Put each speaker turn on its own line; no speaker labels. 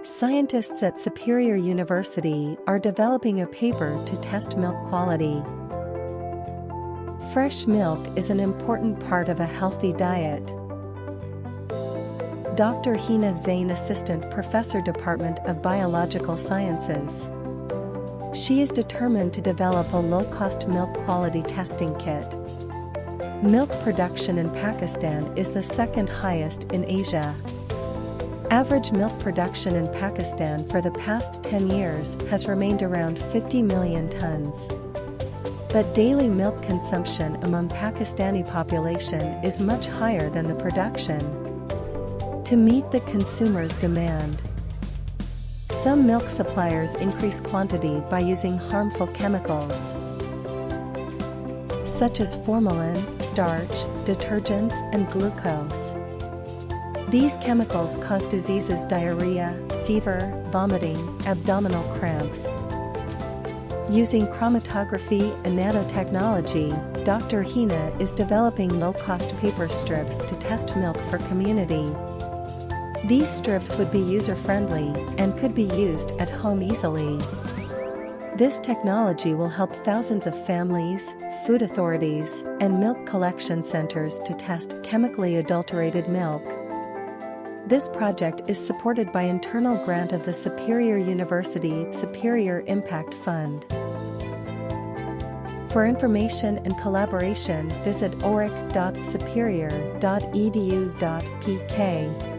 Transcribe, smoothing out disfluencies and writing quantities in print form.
Scientists at Superior University are developing a paper to test milk quality. Fresh milk is an important part of a healthy diet. Dr. Hina Zain Assistant Professor, Department of Biological Sciences. She is determined to develop a low-cost milk quality testing kit. Milk production in Pakistan is the second highest in Asia. Average milk production in Pakistan for the past 10 years has remained around 50 million tons. But daily milk consumption among Pakistani population is much higher than the production. To meet the consumer's demand, some milk suppliers increase quantity by using harmful chemicals, such as formalin, starch, detergents, and glucose. These chemicals cause diseases: diarrhea, fever, vomiting, abdominal cramps. Using chromatography and nanotechnology, Dr. Hina is developing low-cost paper strips to test milk for community. These strips would be user-friendly and could be used at home easily. This technology will help thousands of families, food authorities, and milk collection centers to test chemically adulterated milk. This project is supported by internal grant of the Superior University Superior Impact Fund. For information and collaboration, visit oric.superior.edu.pk.